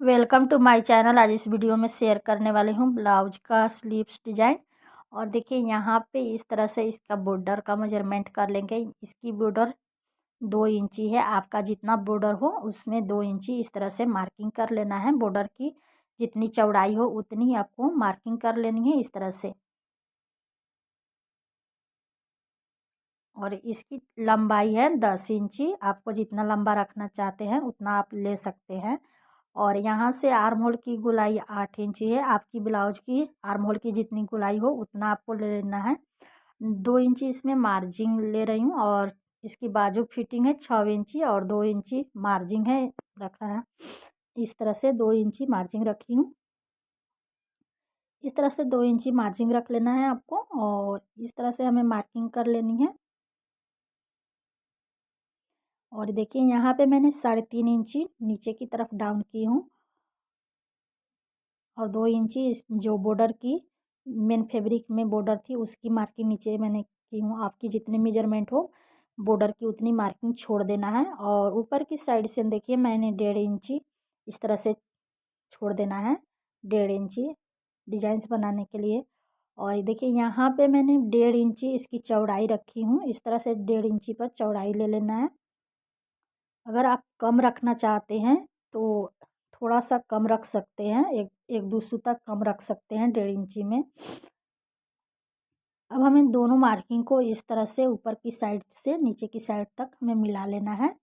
Welcome to my channel. आज इस video में शेयर करने वाली हूँ ब्लाउज का स्लीव्स डिजाइन। और देखिए यहाँ पे इस तरह से इसका बॉर्डर का मेजरमेंट कर लेंगे। इसकी बॉर्डर 2 इंची है। आपका जितना बॉर्डर हो उसमें 2 इंची इस तरह से मार्किंग कर लेना है। बॉर्डर की जितनी चौड़ाई हो उतनी आपको मार्किंग कर लेनी है इस तरह से। और इसकी लंबाई है 10 इंची। आपको जितना लंबा रखना चाहते हैं उतना आप ले सकते हैं। और यहाँ से आर्म होल की गोलाई 8 इंची है। आपकी ब्लाउज की आर्म होल की जितनी गोलाई हो उतना आपको ले लेना है। 2 इंची इसमें मार्जिन ले रही हूँ। और इसकी बाजू फिटिंग है 6 इंची और 2 इंची मार्जिन है रखा है। इस तरह से 2 इंची मार्जिन रखी हूँ। इस तरह से 2 इंची मार्जिन रख लेना है आपको। और इस तरह से हमें मार्किंग कर लेनी है। और देखिए यहाँ पे मैंने 3.5 इंची नीचे की तरफ डाउन की हूँ। और 2 इंची इस जो बॉर्डर की मेन फैब्रिक में बॉर्डर थी उसकी मार्किंग नीचे मैंने की हूँ। आपकी जितनी मेजरमेंट हो बॉर्डर की उतनी मार्किंग छोड़ देना है। और ऊपर की साइड से देखिए मैंने 1.5 इंची इस तरह से छोड़ देना है। 1.5 इंची डिजाइंस बनाने के लिए। और ये देखिए यहाँ पे मैंने 1.5 इंची इसकी चौड़ाई रखी हूँ। इस तरह से 1.5 इंची पर चौड़ाई ले लेना है। अगर आप कम रखना चाहते हैं तो थोड़ा सा कम रख सकते हैं। एक एक दो सूता कम रख सकते हैं 1.5 इंची में। अब हमें दोनों मार्किंग को इस तरह से ऊपर की साइड से नीचे की साइड तक हमें मिला लेना है।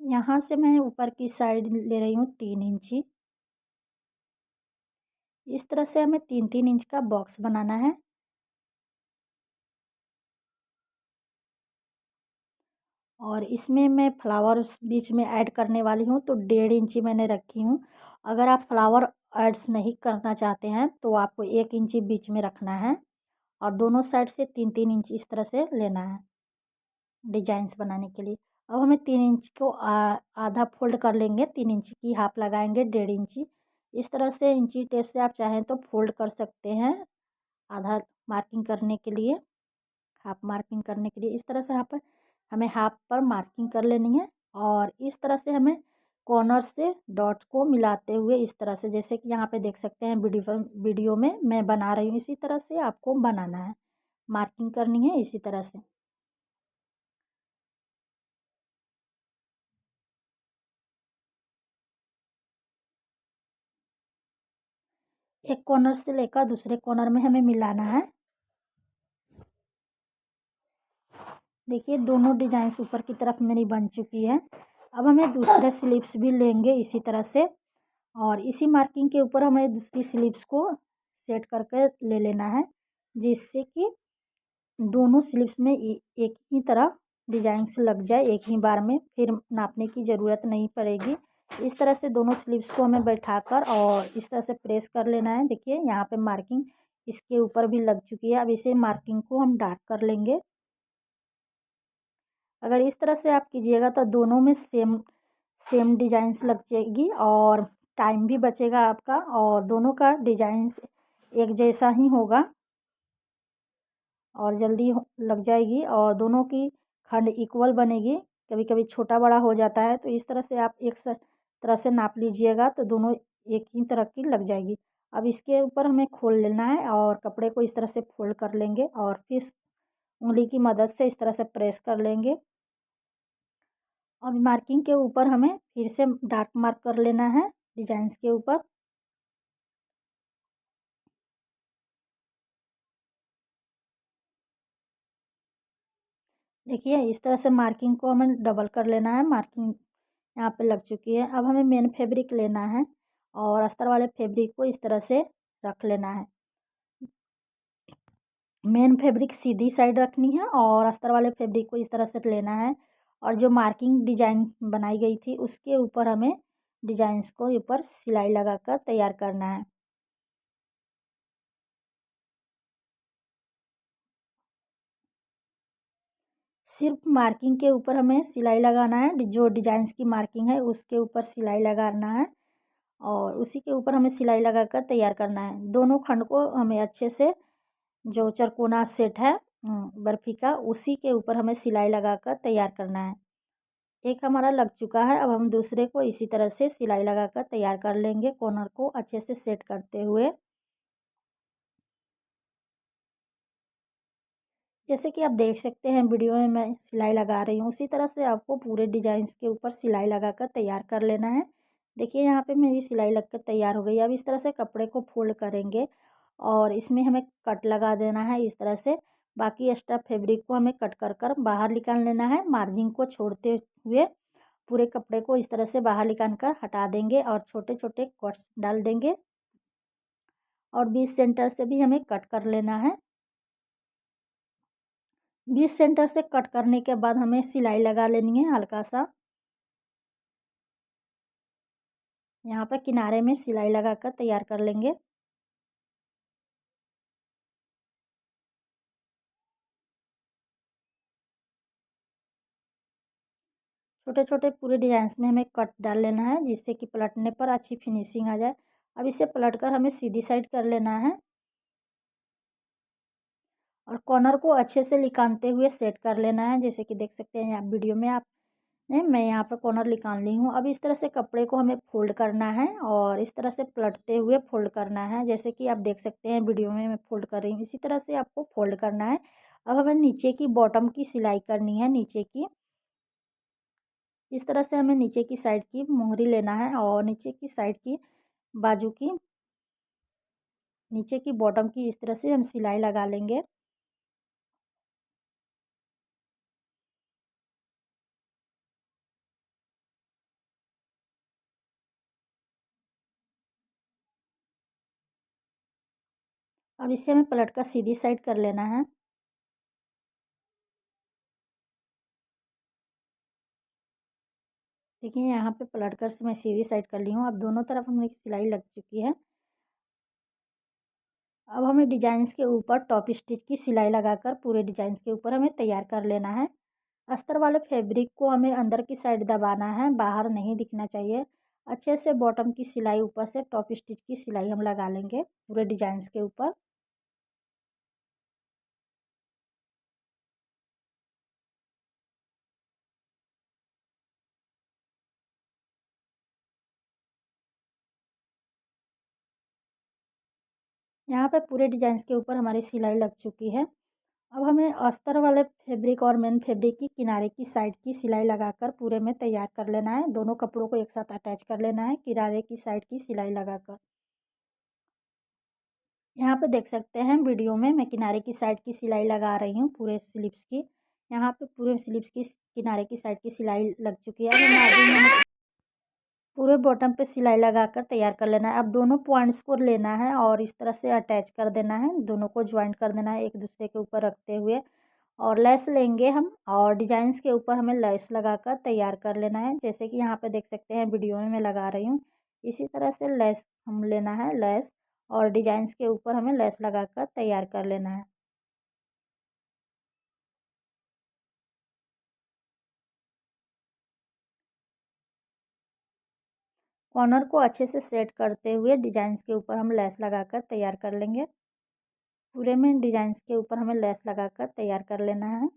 यहाँ से मैं ऊपर की साइड ले रही हूँ 3 इंची। इस तरह से हमें 3-3 इंच का बॉक्स बनाना है। और इसमें मैं फ्लावर बीच में ऐड करने वाली हूँ तो 1.5 इंची मैंने रखी हूँ। अगर आप फ्लावर ऐड्स नहीं करना चाहते हैं तो आपको 1 इंची बीच में रखना है। और दोनों साइड से 3-3 इंच इस तरह से लेना है डिजाइंस बनाने के लिए। अब हमें 3 इंच को आधा फोल्ड कर लेंगे। 3 इंच की हाफ लगाएंगे 1.5 इंची। इस तरह से इंची टेप से आप चाहें तो फोल्ड कर सकते हैं आधा मार्किंग करने के लिए, हाफ मार्किंग करने के लिए। इस तरह से यहाँ पर हमें हाफ पर मार्किंग कर लेनी है। और इस तरह से हमें कॉर्नर से डॉट को मिलाते हुए इस तरह से, जैसे कि यहाँ पे देख सकते हैं वीडियो में मैं बना रही हूँ, इसी तरह से आपको बनाना है, मार्किंग करनी है इसी तरह से। एक कॉर्नर से लेकर दूसरे कॉर्नर में हमें मिलाना है। देखिए दोनों डिजाइन्स ऊपर की तरफ मेरी बन चुकी है। अब हमें दूसरे स्लीव्स भी लेंगे इसी तरह से। और इसी मार्किंग के ऊपर हमें दूसरी स्लीव्स को सेट करके ले लेना है, जिससे कि दोनों स्लीव्स में एक ही तरह डिजाइन्स लग जाए एक ही बार में, फिर नापने की ज़रूरत नहीं पड़ेगी। इस तरह से दोनों स्लीव्स को हमें बैठाकर और इस तरह से प्रेस कर लेना है। देखिए यहाँ पे मार्किंग इसके ऊपर भी लग चुकी है। अब इसे मार्किंग को हम डार्क कर लेंगे। अगर इस तरह से आप कीजिएगा तो दोनों में सेम सेम डिजाइन्स लग जाएगी और टाइम भी बचेगा आपका, और दोनों का डिजाइन्स एक जैसा ही होगा और जल्दी लग जाएगी और दोनों की खंड इक्वल बनेगी। कभी कभी छोटा बड़ा हो जाता है, तो इस तरह से आप एक तरह से नाप लीजिएगा तो दोनों एक ही तरह की लग जाएगी। अब इसके ऊपर हमें खोल लेना है और कपड़े को इस तरह से फोल्ड कर लेंगे और फिर उंगली की मदद से इस तरह से प्रेस कर लेंगे। अब मार्किंग के ऊपर हमें फिर से डार्क मार्क कर लेना है डिजाइन्स के ऊपर। देखिए इस तरह से मार्किंग को हमें डबल कर लेना है। मार्किंग यहाँ पे लग चुकी है। अब हमें मेन फैब्रिक लेना है और अस्तर वाले फैब्रिक को इस तरह से रख लेना है। मेन फैब्रिक सीधी साइड रखनी है और अस्तर वाले फैब्रिक को इस तरह से लेना है। और जो मार्किंग डिजाइन बनाई गई थी उसके ऊपर हमें डिजाइंस को ऊपर सिलाई लगाकर तैयार करना है। सिर्फ मार्किंग के ऊपर हमें सिलाई लगाना है। जो डिजाइंस की मार्किंग है उसके ऊपर सिलाई लगाना है और उसी के ऊपर हमें सिलाई लगाकर तैयार करना है। दोनों खंड को हमें अच्छे से, जो चरकोना सेट है बर्फ़ी का, उसी के ऊपर हमें सिलाई लगाकर तैयार करना है। एक हमारा लग चुका है। अब हम दूसरे को इसी तरह से सिलाई लगाकर तैयार कर लेंगे, कॉर्नर को अच्छे से सेट करते हुए। जैसे कि आप देख सकते हैं वीडियो में मैं सिलाई लगा रही हूँ, उसी तरह से आपको पूरे डिजाइन्स के ऊपर सिलाई लगाकर तैयार कर लेना है। देखिए यहाँ पे मेरी सिलाई लगकर तैयार हो गई। अब इस तरह से कपड़े को फोल्ड करेंगे और इसमें हमें कट लगा देना है इस तरह से। बाकी एक्स्ट्रा फैब्रिक को हमें कट कर कर बाहर निकाल लेना है। मार्जिन को छोड़ते हुए पूरे कपड़े को इस तरह से बाहर निकाल कर हटा देंगे और छोटे छोटे कट्स डाल देंगे और बीच सेंटर से भी हमें कट कर लेना है। बीच सेंटर से कट करने के बाद हमें सिलाई लगा लेनी है हल्का सा। यहाँ पर किनारे में सिलाई लगाकर तैयार कर लेंगे। छोटे छोटे पूरे डिजाइन्स में हमें कट डाल लेना है जिससे कि पलटने पर अच्छी फिनिशिंग आ जाए। अब इसे पलट कर हमें सीधी साइड कर लेना है और कॉर्नर को अच्छे से निकालते हुए सेट कर लेना है। जैसे कि देख सकते हैं यहाँ वीडियो में आप मैं यहाँ पर कॉर्नर निकाल ली हूँ। अब इस तरह से कपड़े को हमें फोल्ड करना है और इस तरह से पलटते हुए फोल्ड करना है। जैसे कि आप देख सकते हैं वीडियो में मैं फोल्ड कर रही हूँ, इसी तरह से आपको फोल्ड करना है। अब हमें नीचे की बॉटम की सिलाई करनी है, नीचे की इस तरह से हमें नीचे की साइड की मोहरी लेना है और नीचे की साइड की बाजू की नीचे की बॉटम की इस तरह से हम सिलाई लगा लेंगे। अब इसे हमें पलट कर सीधी साइड कर लेना है। देखिए यहाँ पे पलट कर से मैं सीधी साइड कर ली हूँ। अब दोनों तरफ हमारी सिलाई लग चुकी है। अब हमें डिजाइन्स के ऊपर टॉप स्टिच की सिलाई लगाकर पूरे डिजाइन्स के ऊपर हमें तैयार कर लेना है। अस्तर वाले फैब्रिक को हमें अंदर की साइड दबाना है, बाहर नहीं दिखना चाहिए। अच्छे से बॉटम की सिलाई ऊपर से टॉप स्टिच की सिलाई हम लगा लेंगे पूरे डिजाइन्स के ऊपर। यहाँ पे पूरे डिजाइन्स के ऊपर हमारी सिलाई लग चुकी है। अब हमें अस्तर वाले फैब्रिक और मेन फैब्रिक की किनारे की साइड की सिलाई लगाकर पूरे में तैयार कर लेना है। दोनों कपड़ों को एक साथ अटैच कर लेना है किनारे की साइड की सिलाई लगाकर। यहाँ पे देख सकते हैं वीडियो में मैं किनारे की साइड की सिलाई लगा रही हूँ पूरे स्लीव्स की। यहाँ पे पूरे स्लीव्स की किनारे की साइड की सिलाई लग चुकी है। अब मार्जिन में पूरे बॉटम पे सिलाई लगाकर तैयार कर लेना है। अब दोनों पॉइंट्स को लेना है और इस तरह से अटैच कर देना है, दोनों को ज्वाइंट कर देना है एक दूसरे के ऊपर रखते हुए। और लेस लेंगे हम और डिजाइन्स के ऊपर हमें लेस लगाकर तैयार कर लेना है। जैसे कि यहाँ पे देख सकते हैं वीडियो में मैं लगा रही हूँ, इसी तरह से लेस हम लेना है लेस और डिजाइन्स के ऊपर हमें लेस लगाकर तैयार कर लेना है। कॉर्नर को अच्छे से सेट करते हुए डिजाइन्स के ऊपर हम लेस लगाकर तैयार कर लेंगे। पूरे में डिजाइन्स के ऊपर हमें लेस लगाकर तैयार कर लेना है।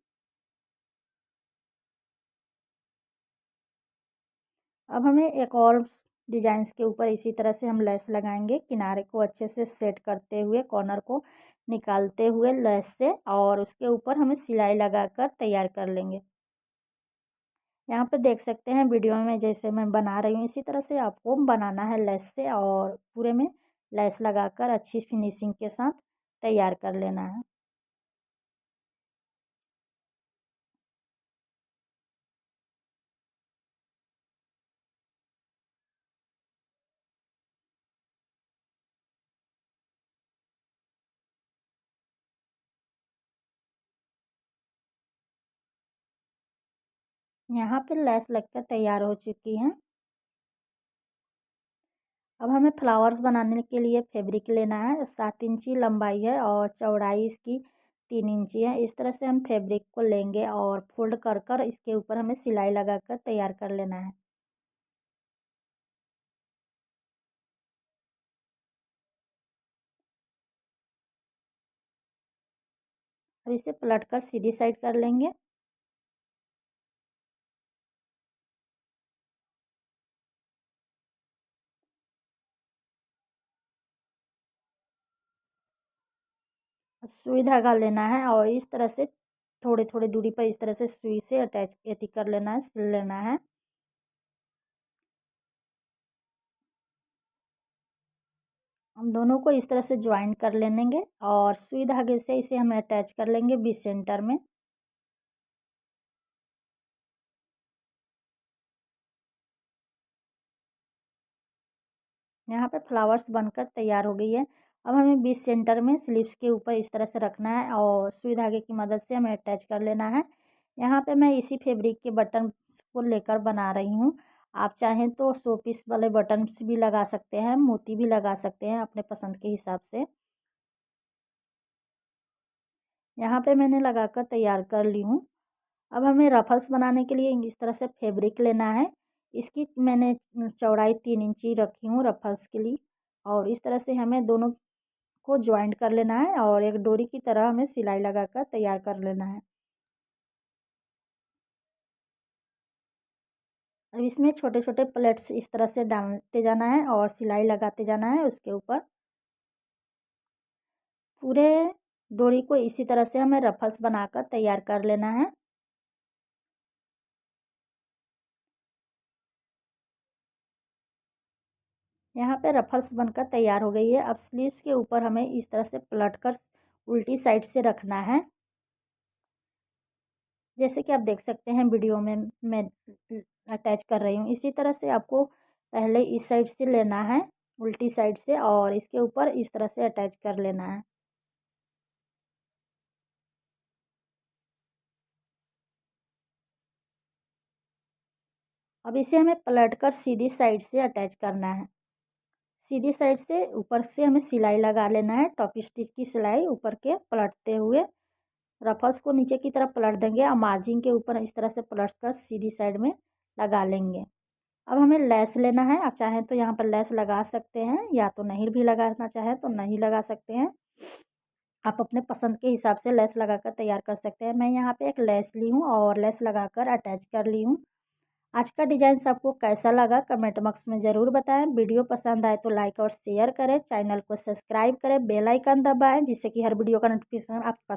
अब हमें एक और डिजाइन्स के ऊपर इसी तरह से हम लेस लगाएंगे, किनारे को अच्छे से सेट करते हुए कॉर्नर को निकालते हुए लेस से और उसके ऊपर हमें सिलाई लगाकर तैयार कर लेंगे। यहाँ पे देख सकते हैं वीडियो में जैसे मैं बना रही हूँ इसी तरह से आपको बनाना है लेस से और पूरे में लेस लगाकर अच्छी फिनिशिंग के साथ तैयार कर लेना है। यहाँ पे लेस लगकर तैयार हो चुकी है। अब हमें फ्लावर्स बनाने के लिए फैब्रिक लेना है। 7 इंची लंबाई है और चौड़ाई इसकी 3 इंची है। इस तरह से हम फैब्रिक को लेंगे और फोल्ड कर कर इसके ऊपर हमें सिलाई लगाकर तैयार कर लेना है। अब इसे पलट कर सीधी साइड कर लेंगे। सुई धागा लेना है और इस तरह से थोड़े थोड़े दूरी पर इस तरह से सुई से अटैच एथी कर लेना है, सिल लेना है। हम दोनों को इस तरह से ज्वाइन कर लेंगे और सुई धागे से इसे हम अटैच कर लेंगे बीच सेंटर में। यहाँ पे फ्लावर्स बनकर तैयार हो गई है। अब हमें बीच सेंटर में स्लीव्स के ऊपर इस तरह से रखना है और सुई धागे की मदद से हमें अटैच कर लेना है। यहाँ पे मैं इसी फैब्रिक के बटन्स को लेकर बना रही हूँ। आप चाहें तो शो पीस वाले बटन्स भी लगा सकते हैं, मोती भी लगा सकते हैं अपने पसंद के हिसाब से। यहाँ पे मैंने लगाकर तैयार कर ली हूँ। अब हमें रफल्स बनाने के लिए इस तरह से फैब्रिक लेना है। इसकी मैंने चौड़ाई 3 इंची रखी हूँ रफल्स के लिए और इस तरह से हमें दोनों को जॉइंट कर लेना है और एक डोरी की तरह हमें सिलाई लगाकर तैयार कर लेना है। अब इसमें छोटे छोटे प्लेट्स इस तरह से डालते जाना है और सिलाई लगाते जाना है उसके ऊपर। पूरे डोरी को इसी तरह से हमें रफल्स बनाकर तैयार कर लेना है। यहाँ पे रफल्स बनकर तैयार हो गई है। अब स्लीव्स के ऊपर हमें इस तरह से पलट कर उल्टी साइड से रखना है। जैसे कि आप देख सकते हैं वीडियो में मैं अटैच कर रही हूँ। इसी तरह से आपको पहले इस साइड से लेना है उल्टी साइड से और इसके ऊपर इस तरह से अटैच कर लेना है। अब इसे हमें पलट कर सीधी साइड से अटैच करना है। सीधी साइड से ऊपर से हमें सिलाई लगा लेना है, टॉप स्टिच की सिलाई ऊपर के पलटते हुए रफल्स को नीचे की तरफ पलट देंगे और मार्जिन के ऊपर इस तरह से पलट कर सीधी साइड में लगा लेंगे। अब हमें लेस लेना है। आप चाहें तो यहाँ पर लेस लगा सकते हैं या तो नहीं भी लगाना चाहें तो नहीं लगा सकते हैं। आप अपने पसंद के हिसाब से लेस लगाकर तैयार कर सकते हैं। मैं यहाँ पे एक लेस ली हूँ और लेस लगाकर अटैच कर ली हूँ। आज का डिज़ाइन आपको कैसा लगा कमेंट बॉक्स में ज़रूर बताएं। वीडियो पसंद आए तो लाइक और शेयर करें, चैनल को सब्सक्राइब करें, बेल आइकन दबाएं जिससे कि हर वीडियो का नोटिफिकेशन आपके पास